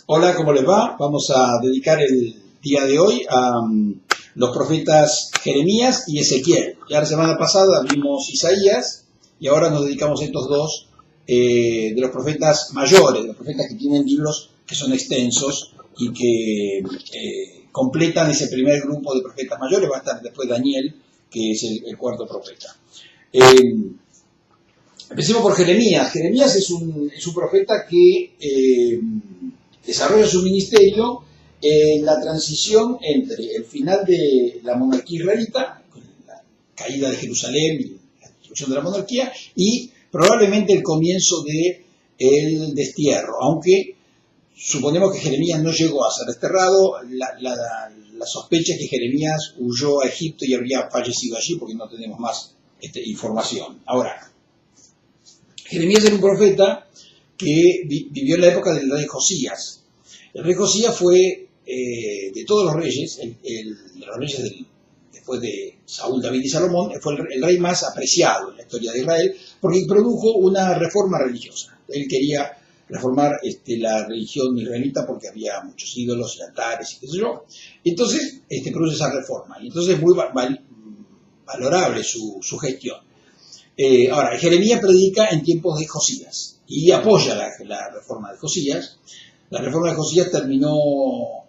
Hola, ¿cómo les va? Vamos a dedicar el día de hoy a los profetas Jeremías y Ezequiel. Ya la semana pasada vimos Isaías y ahora nos dedicamos a estos dos de los profetas mayores, de los profetas que tienen libros que son extensos y que completan ese primer grupo de profetas mayores. Va a estar después Daniel, que es el cuarto profeta. Empecemos por Jeremías. Jeremías es un profeta que desarrolla su ministerio en la transición entre el final de la monarquía israelita, con la caída de Jerusalén y la destrucción de la monarquía, y probablemente el comienzo del destierro, aunque suponemos que Jeremías no llegó a ser desterrado. La sospecha es que Jeremías huyó a Egipto y habría fallecido allí porque no tenemos más información. Ahora, Jeremías era un profeta que vivió en la época del rey Josías. El rey Josías fue, de todos los reyes, después de Saúl, David y Salomón, fue el rey más apreciado en la historia de Israel, porque produjo una reforma religiosa. Él quería reformar la religión israelita porque había muchos ídolos y altares y qué sé yo. Entonces, produce esa reforma. Y entonces es muy valorable su gestión. Ahora, Jeremías predica en tiempos de Josías y apoya la reforma de Josías. La reforma de Josías terminó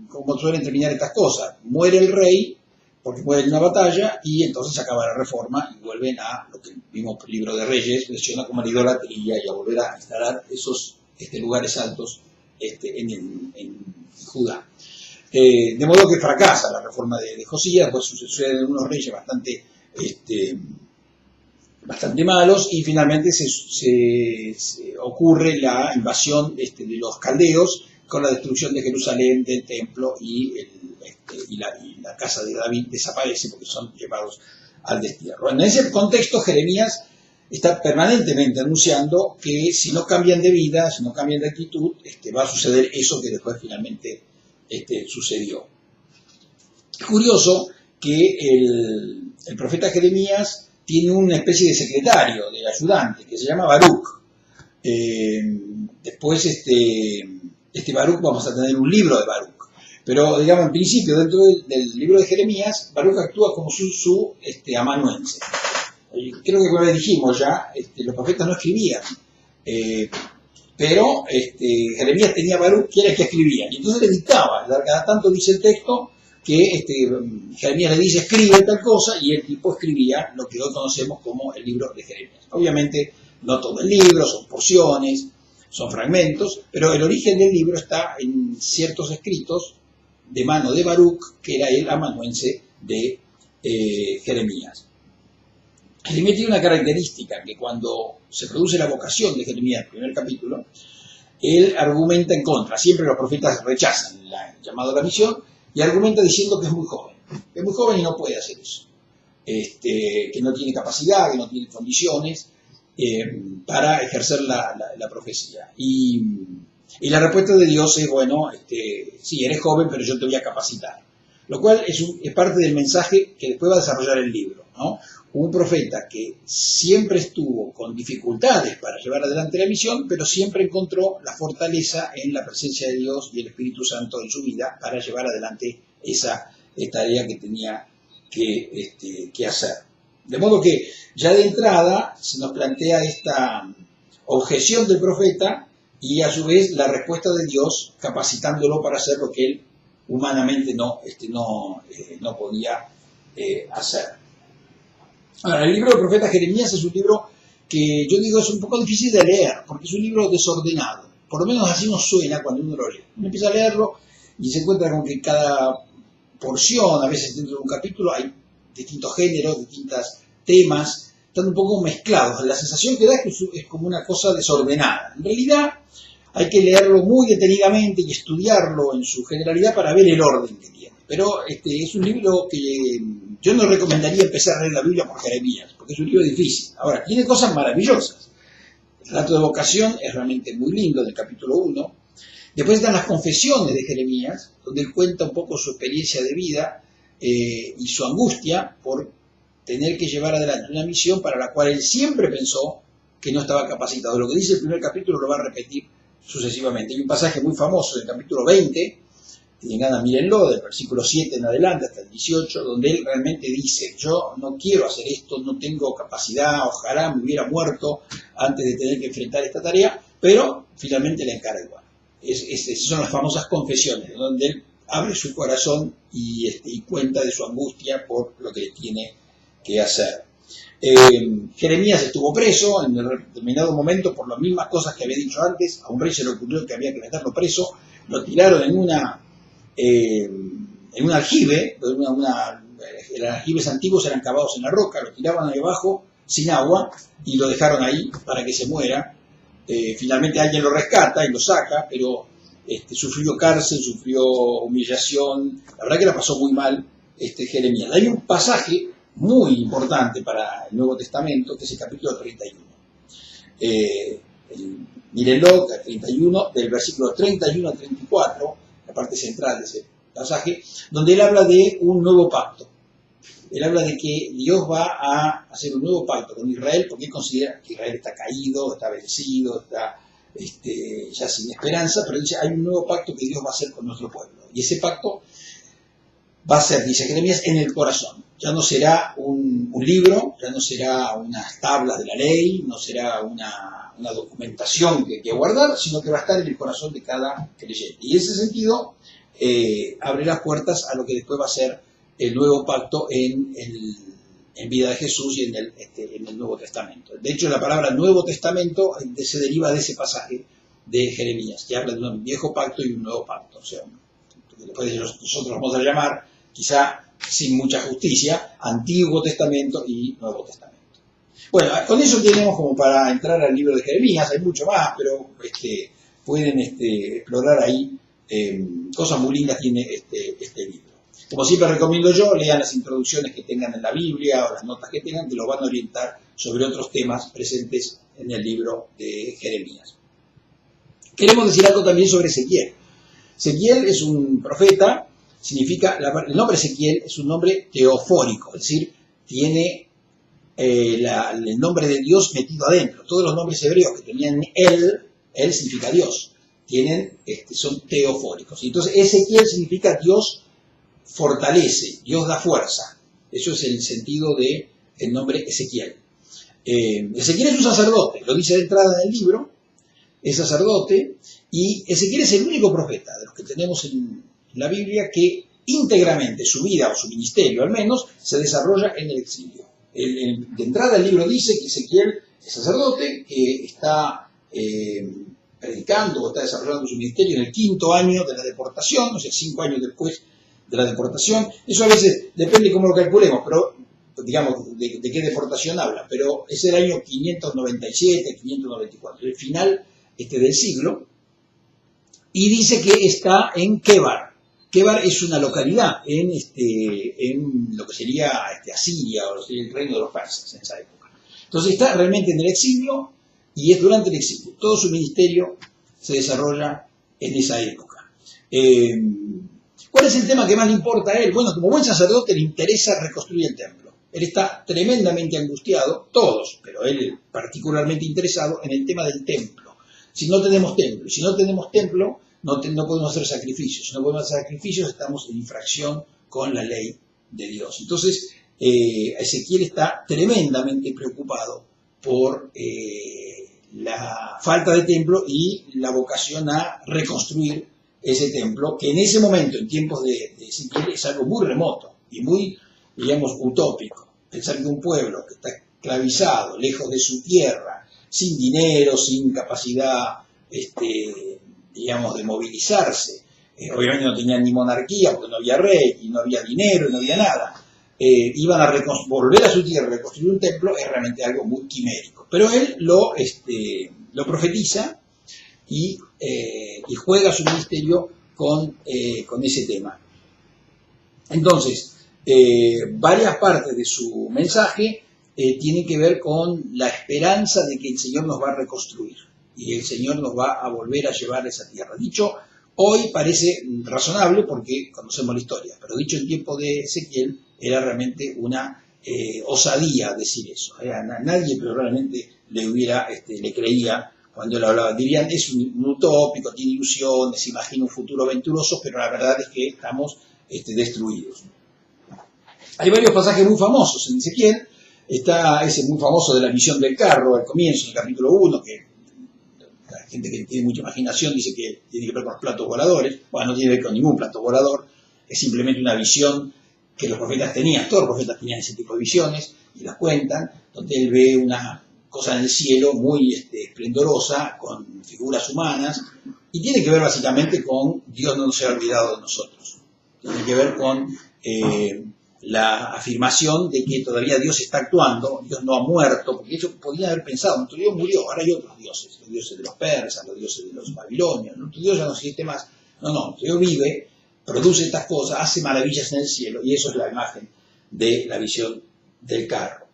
como suelen terminar estas cosas. Muere el rey, porque muere en una batalla, y entonces se acaba la reforma y vuelven a lo que vimos en el libro de Reyes, menciona como la idolatría y a volver a instalar esos lugares altos en Judá. De modo que fracasa la reforma de Josías, pues suceden unos reyes bastante malos, y finalmente se ocurre la invasión de los caldeos con la destrucción de Jerusalén, del templo, y la casa de David desaparece porque son llevados al destierro. En ese contexto, Jeremías está permanentemente anunciando que si no cambian de vida, si no cambian de actitud, va a suceder eso que después finalmente sucedió. Es curioso que el profeta Jeremías tiene una especie de secretario, de ayudante, que se llama Baruch. Después Baruch, vamos a tener un libro de Baruch. Pero, digamos, en principio, dentro del libro de Jeremías, Baruch actúa como su amanuense. Creo que como dijimos ya, los profetas no escribían. Pero Jeremías tenía Baruch, que era el que escribía. Y entonces le dictaba. Cada tanto dice el texto que Jeremías le dice escribe tal cosa, y el tipo escribía lo que hoy conocemos como el libro de Jeremías. Obviamente no todo el libro, son porciones, son fragmentos, pero el origen del libro está en ciertos escritos de mano de Baruch, que era el amanuense de Jeremías. Jeremías tiene una característica, que cuando se produce la vocación de Jeremías, el primer capítulo, él argumenta en contra. Siempre los profetas rechazan el llamado a la misión, y argumenta diciendo que es muy joven. Que es muy joven y no puede hacer eso. Que no tiene capacidad, que no tiene condiciones para ejercer la profecía. Y la respuesta de Dios es, bueno, sí, eres joven, pero yo te voy a capacitar. Lo cual es parte del mensaje que después va a desarrollar el libro, ¿no? Un profeta que siempre estuvo con dificultades para llevar adelante la misión, pero siempre encontró la fortaleza en la presencia de Dios y el Espíritu Santo en su vida para llevar adelante esa tarea que tenía que hacer. De modo que ya de entrada se nos plantea esta objeción del profeta y a su vez la respuesta de Dios capacitándolo para hacer lo que él humanamente no podía hacer. Ahora, el libro del profeta Jeremías es un libro que yo digo es un poco difícil de leer, porque es un libro desordenado. Por lo menos así nos suena cuando uno lo lee. Uno empieza a leerlo y se encuentra con que cada porción, a veces dentro de un capítulo, hay distintos géneros, distintos temas, están un poco mezclados. La sensación que da es que es como una cosa desordenada. En realidad hay que leerlo muy detenidamente y estudiarlo en su generalidad para ver el orden que tiene. Pero es un libro que yo no recomendaría empezar a leer la Biblia por Jeremías, porque es un libro difícil. Ahora, tiene cosas maravillosas. El relato de vocación es realmente muy lindo, del capítulo 1. Después están las confesiones de Jeremías, donde él cuenta un poco su experiencia de vida y su angustia por tener que llevar adelante una misión para la cual él siempre pensó que no estaba capacitado. Lo que dice el primer capítulo lo va a repetir sucesivamente. Hay un pasaje muy famoso del capítulo 20, que tengan, mírenlo, del versículo 7 en adelante hasta el 18, donde él realmente dice: yo no quiero hacer esto, no tengo capacidad, ojalá me hubiera muerto antes de tener que enfrentar esta tarea, pero finalmente la encara igual. Son las famosas confesiones, donde él abre su corazón y cuenta de su angustia por lo que tiene que hacer. Jeremías estuvo preso en determinado momento por las mismas cosas que había dicho antes. A un rey se le ocurrió que había que meterlo preso, lo tiraron en un aljibe, los aljibes antiguos eran cavados en la roca, lo tiraban ahí abajo sin agua y lo dejaron ahí para que se muera. Finalmente alguien lo rescata y lo saca, pero sufrió cárcel, sufrió humillación, la verdad que la pasó muy mal Jeremías. Hay un pasaje muy importante para el Nuevo Testamento, que es el capítulo 31. Mírenlo, el 31, del versículo 31 al 34, la parte central de ese pasaje, donde él habla de un nuevo pacto. Él habla de que Dios va a hacer un nuevo pacto con Israel, porque él considera que Israel está caído, está vencido, está ya sin esperanza, pero dice: hay un nuevo pacto que Dios va a hacer con nuestro pueblo. Y ese pacto va a ser, dice Jeremías, en el corazón. Ya no será un libro, ya no será unas tablas de la ley, no será una documentación que hay que guardar, sino que va a estar en el corazón de cada creyente. Y en ese sentido abre las puertas a lo que después va a ser el nuevo pacto en vida de Jesús y en el Nuevo Testamento. De hecho, la palabra Nuevo Testamento se deriva de ese pasaje de Jeremías, que habla de un viejo pacto y un nuevo pacto. O sea, después nosotros vamos a llamar, quizá sin mucha justicia, Antiguo Testamento y Nuevo Testamento. Bueno, con eso tenemos como para entrar al libro de Jeremías. Hay mucho más, pero pueden explorar ahí cosas muy lindas tiene este libro. Como siempre recomiendo yo, lean las introducciones que tengan en la Biblia o las notas que tengan, que los van a orientar sobre otros temas presentes en el libro de Jeremías. Queremos decir algo también sobre Ezequiel. Ezequiel es un profeta, el nombre Ezequiel es un nombre teofórico, es decir, tiene el nombre de Dios metido adentro. Todos los nombres hebreos que tenían él significa Dios, son teofóricos. Entonces Ezequiel significa Dios fortalece, Dios da fuerza. Eso es el sentido del nombre Ezequiel. Ezequiel es un sacerdote, lo dice de entrada en el libro, es sacerdote, y Ezequiel es el único profeta de los que tenemos en la Biblia que íntegramente su vida o su ministerio al menos se desarrolla en el exilio. De entrada el libro dice que Ezequiel es sacerdote, que está predicando o está desarrollando su ministerio en el 5º año de la deportación, o sea, 5 años después de la deportación. Eso a veces depende cómo lo calculemos, pero digamos de qué deportación habla, pero es el año 597, 594, el final del siglo, y dice que está en Kebar. Kebar es una localidad en lo que sería Asiria, o sería el reino de los persas en esa época. Entonces está realmente en el exilio, y es durante el exilio. Todo su ministerio se desarrolla en esa época. ¿Cuál es el tema que más le importa a él? Bueno, como buen sacerdote le interesa reconstruir el templo. Él está tremendamente angustiado, todos, pero él particularmente interesado en el tema del templo. Si no tenemos templo, no podemos hacer sacrificios. Si no podemos hacer sacrificios, estamos en infracción con la ley de Dios. Entonces, Ezequiel está tremendamente preocupado por la falta de templo y la vocación a reconstruir ese templo, que en ese momento, en tiempos de Ezequiel, es algo muy remoto y muy, digamos, utópico. Pensar que un pueblo que está esclavizado, lejos de su tierra, sin dinero, sin capacidad, digamos, de movilizarse, obviamente no tenían ni monarquía, porque no había rey, y no había dinero, y no había nada, iban a volver a su tierra, reconstruir un templo, es realmente algo muy quimérico. Pero él lo profetiza y juega su ministerio con ese tema. Entonces, varias partes de su mensaje tienen que ver con la esperanza de que el Señor nos va a reconstruir y el Señor nos va a volver a llevar a esa tierra. Dicho hoy parece razonable porque conocemos la historia, pero dicho en tiempo de Ezequiel era realmente una osadía decir eso. Nadie probablemente le creía cuando él hablaba. Dirían, es un utópico, tiene ilusiones, imagina un futuro venturoso, pero la verdad es que estamos destruidos. Hay varios pasajes muy famosos en Ezequiel. Está ese muy famoso de la visión del carro, al comienzo, en el capítulo 1, que la gente que tiene mucha imaginación dice que tiene que ver con los platos voladores. Bueno, no tiene que ver con ningún plato volador, es simplemente una visión que los profetas tenían. Todos los profetas tenían ese tipo de visiones y las cuentan, donde él ve una cosa en el cielo muy esplendorosa, con figuras humanas, y tiene que ver básicamente con Dios no se ha olvidado de nosotros. Tiene que ver con la afirmación de que todavía Dios está actuando, Dios no ha muerto, porque ellos podían haber pensado, nuestro Dios murió, ahora hay otros dioses, los dioses de los persas, los dioses de los babilonios, nuestro Dios ya no existe más. No, nuestro Dios vive, produce estas cosas, hace maravillas en el cielo, y eso es la imagen de la visión del carro.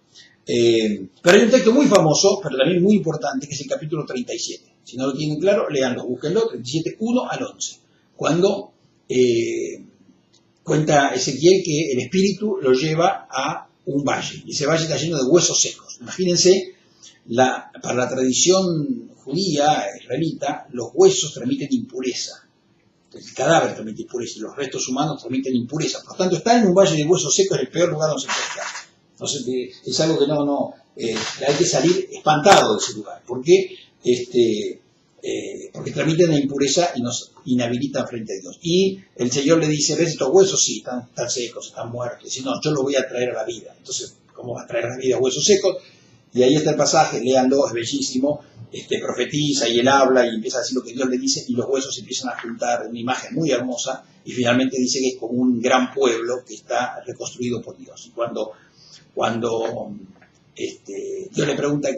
Pero hay un texto muy famoso, pero también muy importante, que es el capítulo 37. Si no lo tienen claro, léanlo, búsquenlo, 37, 1 al 11. Cuando cuenta Ezequiel que el espíritu lo lleva a un valle, y ese valle está lleno de huesos secos. Imagínense, para la tradición judía, israelita, los huesos transmiten impureza. El cadáver transmite impureza y los restos humanos transmiten impureza. Por lo tanto, estar en un valle de huesos secos es el peor lugar donde se puede estar. Entonces, es algo que hay que salir espantado de ese lugar. ¿Por qué? Porque transmiten la impureza y nos inhabilitan frente a Dios. Y el Señor le dice, ¿ves estos huesos? Sí, están secos, están muertos. Dice, no, yo los voy a traer a la vida. Entonces, ¿cómo va a traer a la vida huesos secos? Y ahí está el pasaje, léanlo, es bellísimo. Profetiza y él habla y empieza a decir lo que Dios le dice, y los huesos se empiezan a juntar en una imagen muy hermosa, y finalmente dice que es como un gran pueblo que está reconstruido por Dios. Y cuando Dios le pregunta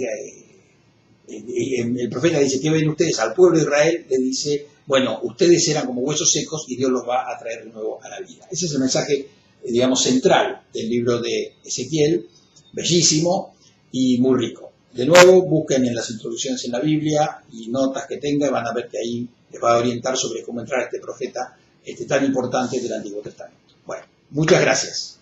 el profeta dice, ¿qué ven ustedes? Al pueblo de Israel le dice, bueno, ustedes eran como huesos secos y Dios los va a traer de nuevo a la vida. Ese es el mensaje, digamos, central del libro de Ezequiel, bellísimo y muy rico. De nuevo, busquen en las introducciones en la Biblia y notas que tengan, van a ver que ahí les va a orientar sobre cómo entrar a este profeta tan importante del Antiguo Testamento. Bueno, muchas gracias.